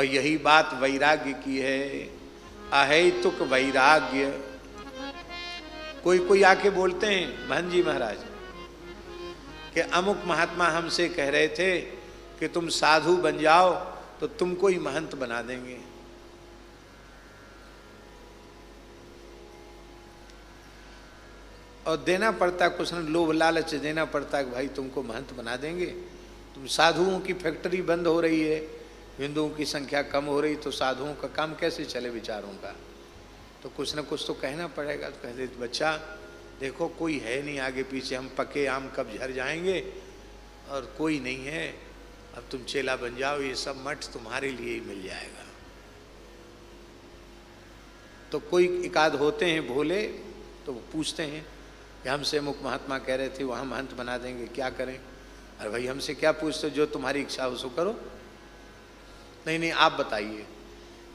और यही बात वैराग्य की है, अहेतुक वैराग्य। कोई कोई आके बोलते हैं महंत जी महाराज कि अमुक महात्मा हमसे कह रहे थे कि तुम साधु बन जाओ तो तुमको ही महंत बना देंगे। और देना पड़ता है कुछ न, लोभ लालच देना पड़ता है कि भाई तुमको महंत बना देंगे। तुम साधुओं की फैक्ट्री बंद हो रही है, हिंदुओं की संख्या कम हो रही, तो साधुओं का काम कैसे चले विचारों का? तो कुछ न कुछ तो कहना पड़ेगा। तो कहते बच्चा देखो कोई है नहीं आगे पीछे, हम पके आम कब झड़ जाएंगे और कोई नहीं है, अब तुम चेला बन जाओ, ये सब मठ तुम्हारे लिए ही मिल जाएगा। तो कोई एकाध होते हैं भोले, तो वो पूछते हैं कि हमसे मुख महात्मा कह रहे थे वहाँ महंत बना देंगे, क्या करें? अरे भाई हमसे क्या पूछते, जो तुम्हारी इच्छा हो सो करो। नहीं नहीं आप बताइए।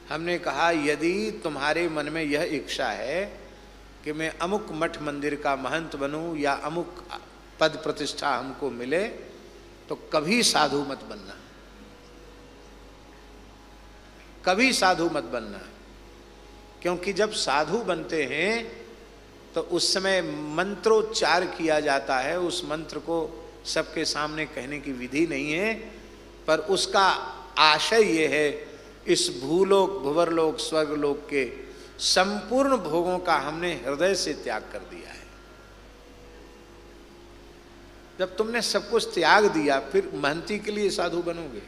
हमने कहा यदि तुम्हारे मन में यह इच्छा है कि मैं अमुक मठ मंदिर का महंत बनूं या अमुक पद प्रतिष्ठा हमको मिले, तो कभी साधु मत बनना, कभी साधु मत बनना। क्योंकि जब साधु बनते हैं तो उस समय मंत्रोच्चार किया जाता है। उस मंत्र को सबके सामने कहने की विधि नहीं है, पर उसका आशय ये है इस भूलोक भुवरलोक स्वर्गलोक के संपूर्ण भोगों का हमने हृदय से त्याग कर दिया है। जब तुमने सब कुछ त्याग दिया फिर महंती के लिए साधु बनोगे?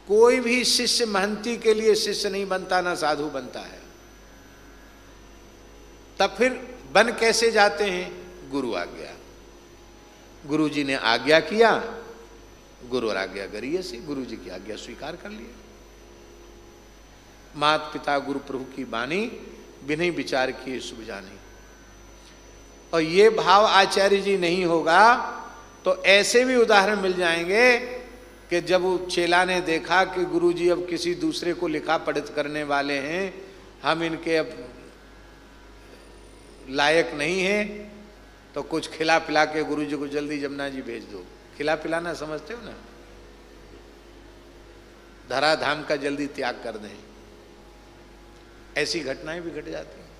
कोई भी शिष्य महंती के लिए शिष्य नहीं बनता, ना साधु बनता है। तब फिर बन कैसे जाते हैं? गुरु आज्ञा। गुरु जी ने आज्ञा किया, गुरु और आज्ञा करिए से गुरु जी की आज्ञा स्वीकार कर लिया। मात पिता गुरु प्रभु की बानी, बिना विचार किए शुभ जानी। और ये भाव आचार्य जी नहीं होगा तो ऐसे भी उदाहरण मिल जाएंगे कि जब वो चेला ने देखा कि गुरु जी अब किसी दूसरे को लिखा पढ़ित करने वाले हैं, हम इनके अब लायक नहीं है, तो कुछ खिला पिला के गुरु जी को जल्दी जमुना जी भेज दो। खिला पिलाना समझते हो ना? धरा धाम का जल्दी त्याग कर दें। ऐसी घटनाएं भी घट जाती हैं।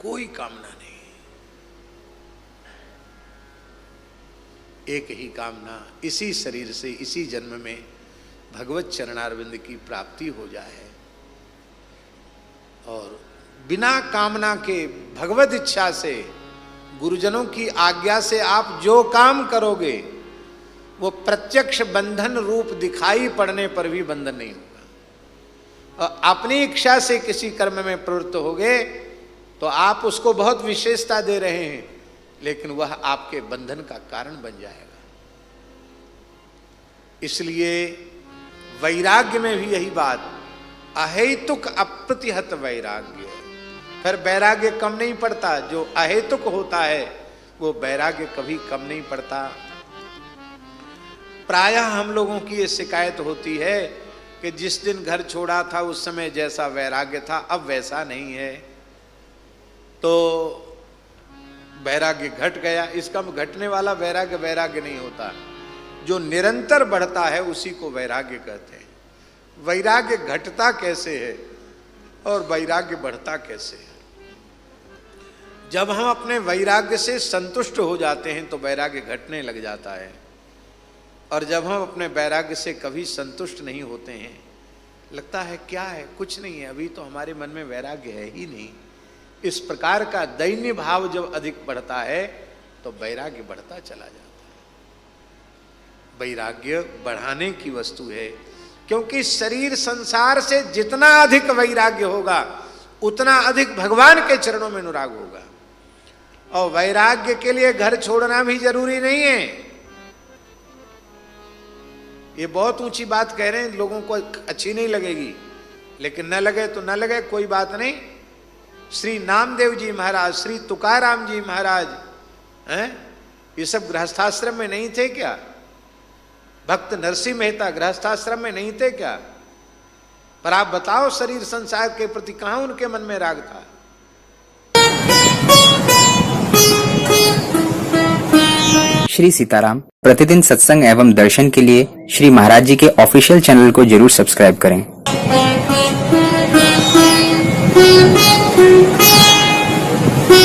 कोई कामना नहीं, एक ही कामना, इसी शरीर से इसी जन्म में भगवत चरणारविंद की प्राप्ति हो जाए। और बिना कामना के भगवत इच्छा से, गुरुजनों की आज्ञा से आप जो काम करोगे वो प्रत्यक्ष बंधन रूप दिखाई पड़ने पर भी बंधन नहीं होगा। और अपनी इच्छा से किसी कर्म में प्रवृत्त होगे तो आप उसको बहुत विशेषता दे रहे हैं, लेकिन वह आपके बंधन का कारण बन जाएगा। इसलिए वैराग्य में भी यही बात, अहेतुक अप्रतिहत वैराग्य। फिर वैराग्य कम नहीं पड़ता, जो अहेतुक होता है वो वैराग्य कभी कम नहीं पड़ता। प्रायः हम लोगों की ये शिकायत होती है कि जिस दिन घर छोड़ा था उस समय जैसा वैराग्य था अब वैसा नहीं है, तो वैराग्य घट गया। इसका घटने वाला वैराग्य वैराग्य नहीं होता, जो निरंतर बढ़ता है उसी को वैराग्य कहते हैं। वैराग्य घटता कैसे है और वैराग्य बढ़ता कैसे है? जब हम अपने वैराग्य से संतुष्ट हो जाते हैं तो वैराग्य घटने लग जाता है, और जब हम अपने वैराग्य से कभी संतुष्ट नहीं होते हैं, लगता है क्या है, कुछ नहीं है, अभी तो हमारे मन में वैराग्य है ही नहीं। इस प्रकार का दैन्य भाव जब अधिक बढ़ता है तो वैराग्य बढ़ता चला जाता है। वैराग्य बढ़ाने की वस्तु है, क्योंकि शरीर संसार से जितना अधिक वैराग्य होगा उतना अधिक भगवान के चरणों में अनुराग होगा। और वैराग्य के लिए घर छोड़ना भी जरूरी नहीं है। ये बहुत ऊंची बात कह रहे हैं, लोगों को अच्छी नहीं लगेगी, लेकिन न लगे तो न लगे, कोई बात नहीं। श्री नामदेव जी महाराज, श्री तुकाराम जी महाराज हैं, ये सब गृहस्थाश्रम में नहीं थे क्या? भक्त नरसिंह मेहता गृहस्थाश्रम में नहीं थे क्या? पर आप बताओ शरीर संसार के प्रति कहां उनके मन में राग था? श्री सीताराम। प्रतिदिन सत्संग एवं दर्शन के लिए श्री महाराज जी के ऑफिशियल चैनल को जरूर सब्सक्राइब करें।